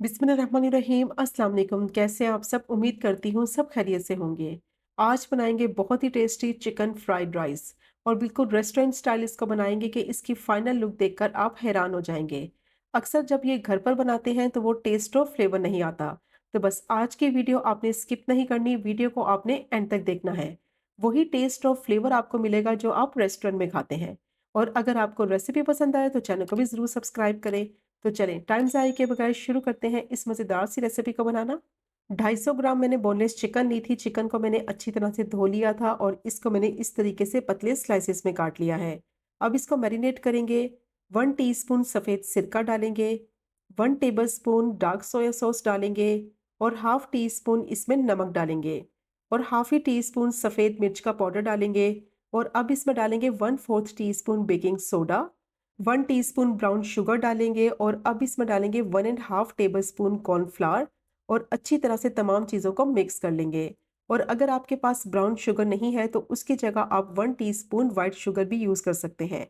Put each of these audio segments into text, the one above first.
बिस्मिल्लाहिर्रहमानिर्रहीम। अस्सलाम वालेकुम। कैसे हैं आप सब? उम्मीद करती हूँ सब खैरियत से होंगे। आज बनाएंगे बहुत ही टेस्टी चिकन फ्राइड राइस और बिल्कुल रेस्टोरेंट स्टाइल इसको बनाएंगे कि इसकी फाइनल लुक देखकर आप हैरान हो जाएंगे। अक्सर जब ये घर पर बनाते हैं तो वो टेस्ट और फ्लेवर नहीं आता। तो बस आज की वीडियो आपने स्किप नहीं करनी, वीडियो को आपने एंड तक देखना है। वही टेस्ट और फ्लेवर आपको मिलेगा जो आप रेस्टोरेंट में खाते हैं। और अगर आपको रेसिपी पसंद आए तो चैनल को भी ज़रूर सब्सक्राइब करें। तो चलें टाइम ज़ाया किए बगैर शुरू करते हैं इस मज़ेदार सी रेसिपी को बनाना। 250 ग्राम मैंने बोनलेस चिकन ली थी। चिकन को मैंने अच्छी तरह से धो लिया था और इसको मैंने इस तरीके से पतले स्लाइसेस में काट लिया है। अब इसको मैरिनेट करेंगे। 1 टीस्पून सफ़ेद सिरका डालेंगे, 1 टेबलस्पून डार्क सोया सॉस डालेंगे और हाफ टी स्पून इसमें नमक डालेंगे और हाफ ही टी स्पून सफ़ेद मिर्च का पाउडर डालेंगे। और अब इसमें डालेंगे 1/4 teaspoon baking soda, 1 teaspoon brown sugar डालेंगे और अब इसमें डालेंगे 1.5 टेबलस्पून कॉर्नफ्लावर और अच्छी तरह से तमाम चीज़ों को मिक्स कर लेंगे। और अगर आपके पास ब्राउन शुगर नहीं है तो उसकी जगह आप 1 टीस्पून वाइट शुगर भी यूज़ कर सकते हैं।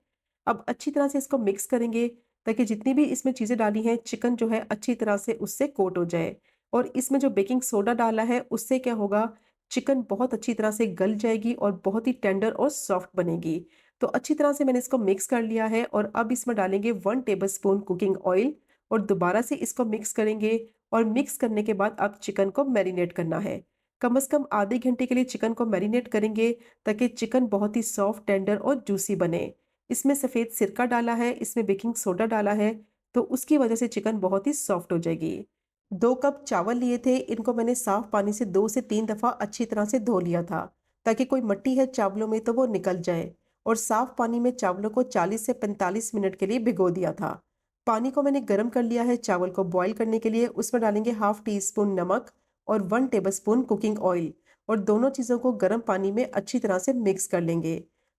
अब अच्छी तरह से इसको मिक्स करेंगे ताकि जितनी भी इसमें चीज़ें डाली हैं चिकन जो है अच्छी तरह से उससे कोट हो जाए। और इसमें जो बेकिंग सोडा डाला है उससे क्या होगा, चिकन बहुत अच्छी तरह से गल जाएगी और बहुत ही टेंडर और सॉफ्ट बनेगी। तो अच्छी तरह से मैंने इसको मिक्स कर लिया है और अब इसमें डालेंगे 1 टेबलस्पून कुकिंग ऑयल और दोबारा से इसको मिक्स करेंगे। और मिक्स करने के बाद अब चिकन को मैरिनेट करना है। कम से कम आधे घंटे के लिए चिकन को मैरिनेट करेंगे ताकि चिकन बहुत ही सॉफ्ट, टेंडर और जूसी बने। इसमें सफ़ेद सिरका डाला है, इसमें बेकिंग सोडा डाला है, तो उसकी वजह से चिकन बहुत ही सॉफ्ट हो जाएगी। 2 कप चावल लिए थे, इनको मैंने साफ पानी से 2 से 3 दफ़ा अच्छी तरह से धो लिया था ताकि कोई मिट्टी है चावलों में तो वो निकल जाए। और साफ पानी में चावलों को 40 से 45 मिनट के लिए भिगो दिया था। पानी को मैंने गर्म कर लिया है चावल को बॉईल करने के लिए। उसमें डालेंगे हाफ टी स्पून नमक और 1 टेबलस्पून कुकिंग ऑयल और दोनों चीज़ों को गर्म पानी में अच्छी तरह से मिक्स कर लेंगे।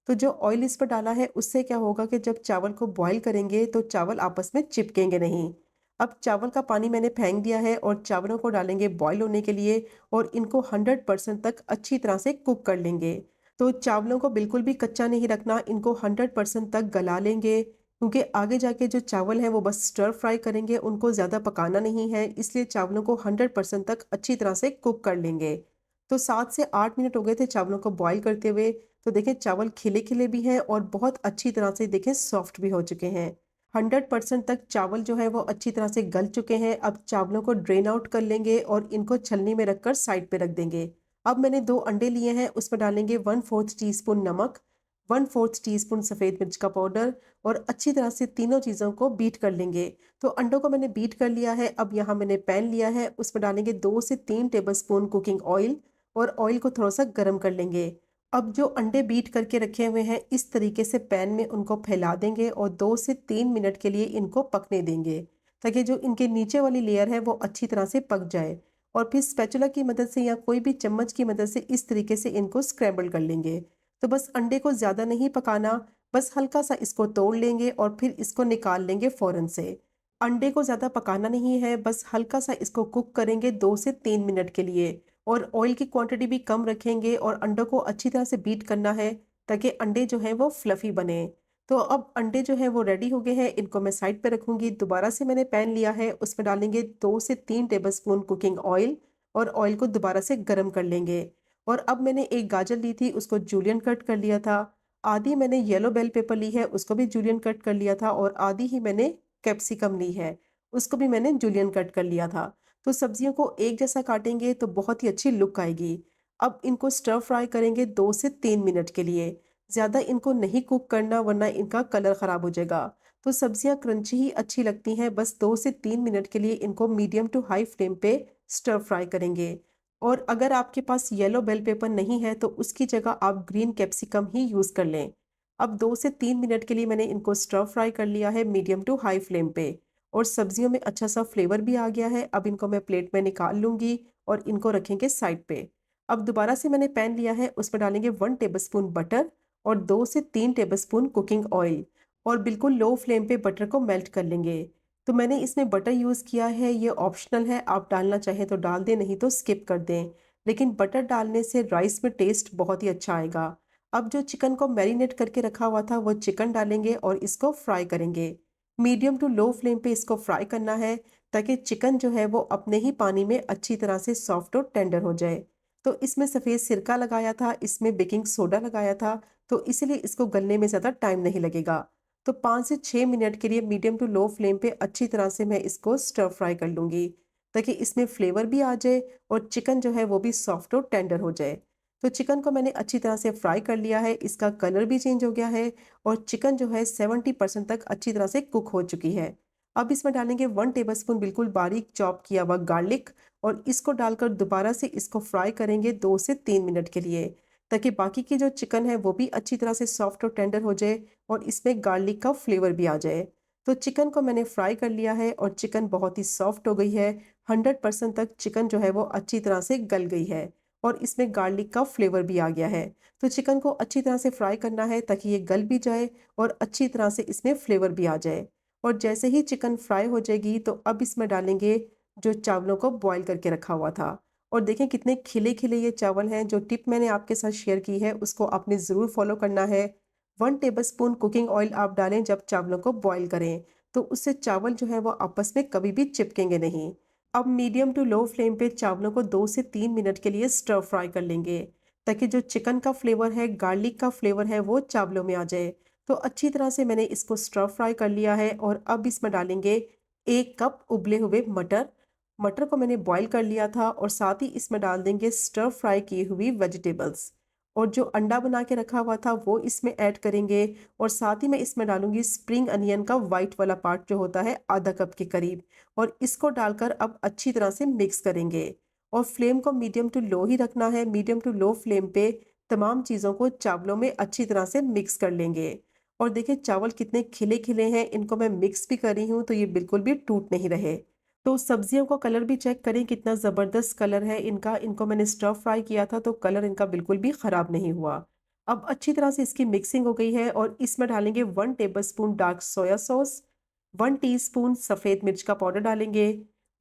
तो जो ऑयल इस पर डाला है उससे क्या होगा कि जब चावल को बॉईल करेंगे तो चावल आपस में चिपकेंगे नहीं। अब चावल का पानी मैंने फेंक दिया है और चावलों को डालेंगे बॉईल होने के लिए और इनको 100% तक अच्छी तरह से कुक कर लेंगे। तो चावलों को बिल्कुल भी कच्चा नहीं रखना, इनको 100% तक गला लेंगे क्योंकि आगे जाके जो चावल हैं वो बस स्टर फ्राई करेंगे, उनको ज़्यादा पकाना नहीं है, इसलिए चावलों को 100% तक अच्छी तरह से कुक कर लेंगे। तो 7 से 8 मिनट हो गए थे चावलों को बॉईल करते हुए। तो देखें चावल खिले-खिले भी हैं और बहुत अच्छी तरह से देखें सॉफ्ट भी हो चुके हैं। 100% तक चावल जो है वो अच्छी तरह से गल चुके हैं। अब चावलों को ड्रेन आउट कर लेंगे और इनको छलनी में रखकर साइड पे रख देंगे। अब मैंने 2 अंडे लिए हैं, उसमें डालेंगे 1/4 टीस्पून नमक, 1/4 टीस्पून सफ़ेद मिर्च का पाउडर और अच्छी तरह से तीनों चीज़ों को बीट कर लेंगे। तो अंडों को मैंने बीट कर लिया है। अब यहाँ मैंने पैन लिया है, उसमें डालेंगे 2 से 3 टेबलस्पून कुकिंग ऑयल और ऑयल को थोड़ा-सा गरम कर लेंगे। अब जो अंडे बीट करके रखे हुए हैं इस तरीके से पैन में उनको फैला देंगे और 2 से 3 मिनट के लिए इनको पकने देंगे ताकि जो इनके नीचे वाली लेयर है वो अच्छी तरह से पक जाए। और फिर स्पैचुला की मदद से या कोई भी चम्मच की मदद से इस तरीके से इनको स्क्रैम्बल कर लेंगे। तो बस अंडे को ज़्यादा नहीं पकाना, बस हल्का सा इसको तोड़ लेंगे और फिर इसको निकाल लेंगे फ़ौरन से। अंडे को ज़्यादा पकाना नहीं है, बस हल्का सा इसको कुक करेंगे 2 से 3 मिनट के लिए। और ऑयल की क्वांटिटी भी कम रखेंगे और अंडों को अच्छी तरह से बीट करना है ताकि अंडे जो हैं वो फ्लफ़ी बने। तो अब अंडे जो हैं वो रेडी हो गए हैं, इनको मैं साइड पे रखूँगी। दोबारा से मैंने पैन लिया है, उसमें डालेंगे 2 से 3 टेबलस्पून कुकिंग ऑयल और ऑयल को दोबारा से गरम कर लेंगे। और अब मैंने एक गाजर ली थी, उसको जूलियन कट कर लिया था। आधी मैंने येलो बेल पेपर ली है, उसको भी जूलियन कट कर लिया था और आधी ही मैंने कैप्सिकम ली है, उसको भी मैंने जूलियन कट कर लिया था। तो सब्जियों को एक जैसा काटेंगे तो बहुत ही अच्छी लुक आएगी। अब इनको स्टर फ्राई करेंगे 2 से 3 मिनट के लिए। ज़्यादा इनको नहीं कुक करना वरना इनका कलर ख़राब हो जाएगा। तो सब्जियां क्रंची ही अच्छी लगती हैं, बस 2 से 3 मिनट के लिए इनको मीडियम टू हाई फ्लेम पे स्टर फ्राई करेंगे। और अगर आपके पास येलो बेल पेपर नहीं है तो उसकी जगह आप ग्रीन कैप्सिकम ही यूज़ कर लें। अब 2 से 3 मिनट के लिए मैंने इनको स्टर फ्राई कर लिया है मीडियम टू हाई फ्लेम पे और सब्जियों में अच्छा सा फ्लेवर भी आ गया है। अब इनको मैं प्लेट में निकाल लूँगी और इनको रखेंगे साइड पे। अब दोबारा से मैंने पैन लिया है, उसमें डालेंगे 1 टेबलस्पून बटर और 2 से 3 टेबलस्पून कुकिंग ऑयल और बिल्कुल लो फ्लेम पे बटर को मेल्ट कर लेंगे। तो मैंने इसमें बटर यूज़ किया है, ये ऑप्शनल है, आप डालना चाहें तो डाल दें, नहीं तो स्किप कर दें। लेकिन बटर डालने से राइस में टेस्ट बहुत ही अच्छा आएगा। अब जो चिकन को मैरिनेट करके रखा हुआ था वो चिकन डालेंगे और इसको फ्राई करेंगे। मीडियम टू लो फ्लेम पे इसको फ्राई करना है ताकि चिकन जो है वो अपने ही पानी में अच्छी तरह से सॉफ्ट और टेंडर हो जाए। तो इसमें सफ़ेद सिरका लगाया था, इसमें बेकिंग सोडा लगाया था, तो इसीलिए इसको गलने में ज़्यादा टाइम नहीं लगेगा। तो 5 से 6 मिनट के लिए मीडियम टू लो फ्लेम पे अच्छी तरह से मैं इसको स्टर फ्राई कर लूँगी, ताकि इसमें फ्लेवर भी आ जाए और चिकन जो है वो भी सॉफ्ट और टेंडर हो जाए। तो चिकन को मैंने अच्छी तरह से फ्राई कर लिया है, इसका कलर भी चेंज हो गया है और चिकन जो है 70% तक अच्छी तरह से कुक हो चुकी है। अब इसमें डालेंगे 1 टेबलस्पून बिल्कुल बारीक चॉप किया हुआ गार्लिक और इसको डालकर दोबारा से इसको फ्राई करेंगे 2 से 3 मिनट के लिए, ताकि बाकी की जो चिकन है वो भी अच्छी तरह से सॉफ्ट और टेंडर हो जाए और इसमें गार्लिक का फ्लेवर भी आ जाए। तो चिकन को मैंने फ्राई कर लिया है और चिकन बहुत ही सॉफ्ट हो गई है। 100% तक चिकन जो है वो अच्छी तरह से गल गई है और इसमें गार्लिक का फ्लेवर भी आ गया है। तो चिकन को अच्छी तरह से फ्राई करना है ताकि ये गल भी जाए और अच्छी तरह से इसमें फ्लेवर भी आ जाए। और जैसे ही चिकन फ्राई हो जाएगी तो अब इसमें डालेंगे जो चावलों को बॉईल करके रखा हुआ था। और देखें कितने खिले-खिले ये चावल हैं। जो टिप मैंने आपके साथ शेयर की है उसको आपने ज़रूर फ़ॉलो करना है। 1 टेबलस्पून कुकिंग ऑयल आप डालें जब चावलों को बॉईल करें, तो उससे चावल जो है वो आपस में कभी भी चिपकेंगे नहीं। अब मीडियम टू लो फ्लेम पे चावलों को 2 से 3 मिनट के लिए स्टर फ्राई कर लेंगे, ताकि जो चिकन का फ्लेवर है, गार्लिक का फ्लेवर है वो चावलों में आ जाए। तो अच्छी तरह से मैंने इसको स्टर फ्राई कर लिया है और अब इसमें डालेंगे 1 कप उबले हुए मटर। मटर को मैंने बॉईल कर लिया था और साथ ही इसमें डाल देंगे स्टर फ्राई की हुई वेजिटेबल्स और जो अंडा बना के रखा हुआ था वो इसमें ऐड करेंगे और साथ ही मैं इसमें डालूंगी स्प्रिंग अनियन का वाइट वाला पार्ट जो होता है आधा कप के करीब और इसको डालकर अब अच्छी तरह से मिक्स करेंगे और फ्लेम को मीडियम टू लो ही रखना है। मीडियम टू लो फ्लेम पे तमाम चीज़ों को चावलों में अच्छी तरह से मिक्स कर लेंगे। और देखिए चावल कितने खिले-खिले हैं, इनको मैं मिक्स भी कर रही हूँ तो ये बिल्कुल भी टूट नहीं रहे। तो सब्जियों का कलर भी चेक करें कितना ज़बरदस्त कलर है इनका। इनको मैंने स्टर फ्राई किया था तो कलर इनका बिल्कुल भी ख़राब नहीं हुआ। अब अच्छी तरह से इसकी मिक्सिंग हो गई है और इसमें डालेंगे 1 tablespoon dark soya sauce, 1 teaspoon सफ़ेद मिर्च का पाउडर डालेंगे,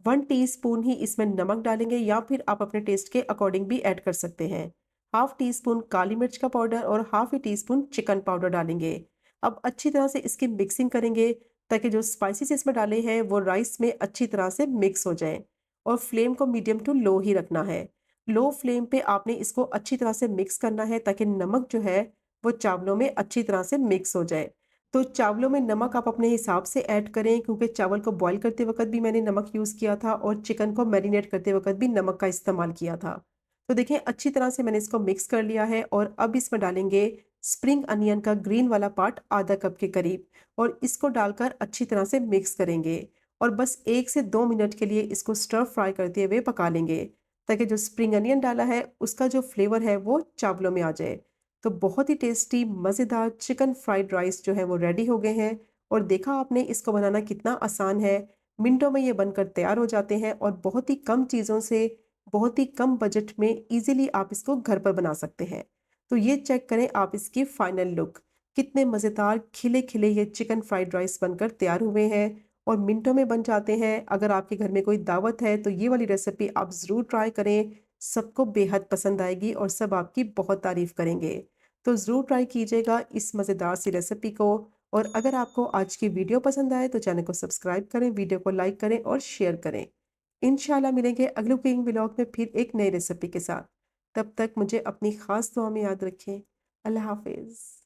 1 टीस्पून ही इसमें नमक डालेंगे या फिर आप अपने टेस्ट के अकॉर्डिंग भी ऐड कर सकते हैं। हाफ टी स्पून काली मिर्च का पाउडर और half tea spoon chicken powder डालेंगे। अब अच्छी तरह से इसकी मिक्सिंग करेंगे ताकि जो स्पाइसेस इसमें डाले हैं वो राइस में अच्छी तरह से मिक्स हो जाएं और फ्लेम को मीडियम टू लो ही रखना है। लो फ्लेम पे आपने इसको अच्छी तरह से मिक्स करना है ताकि नमक जो है वो चावलों में अच्छी तरह से मिक्स हो जाए। तो चावलों में नमक आप अपने हिसाब से ऐड करें, क्योंकि चावल को बॉईल करते वक्त भी मैंने नमक यूज़ किया था और चिकन को मैरिनेट करते वक्त भी नमक का इस्तेमाल किया था। तो देखिए अच्छी तरह से मैंने इसको मिक्स कर लिया है और अब इसमें डालेंगे स्प्रिंग अनियन का ग्रीन वाला पार्ट आधा कप के करीब और इसको डालकर अच्छी तरह से मिक्स करेंगे और बस 1 से 2 मिनट के लिए इसको स्टर फ्राई करते हुए पका लेंगे, ताकि जो स्प्रिंग अनियन डाला है उसका जो फ्लेवर है वो चावलों में आ जाए। तो बहुत ही टेस्टी मज़ेदार चिकन फ्राइड राइस जो है वो रेडी हो गए हैं और देखा आपने इसको बनाना कितना आसान है। मिनटों में ये बनकर तैयार हो जाते हैं और बहुत ही कम चीज़ों से बहुत ही कम बजट में इजीली आप इसको घर पर बना सकते हैं। तो ये चेक करें आप इसकी फाइनल लुक, कितने मज़ेदार खिले-खिले ये चिकन फ्राइड राइस बनकर तैयार हुए हैं और मिनटों में बन जाते हैं। अगर आपके घर में कोई दावत है तो ये वाली रेसिपी आप ज़रूर ट्राई करें, सबको बेहद पसंद आएगी और सब आपकी बहुत तारीफ़ करेंगे। तो ज़रूर ट्राई कीजिएगा इस मज़ेदार सी रेसिपी को और अगर आपको आज की वीडियो पसंद आए तो चैनल को सब्सक्राइब करें, वीडियो को लाइक करें और शेयर करें। इंशाल्लाह मिलेंगे अगले कुकिंग व्लॉग में फिर एक नई रेसिपी के साथ। तब तक मुझे अपनी ख़ास दुआ में याद रखें। अल्लाह हाफ़िज़।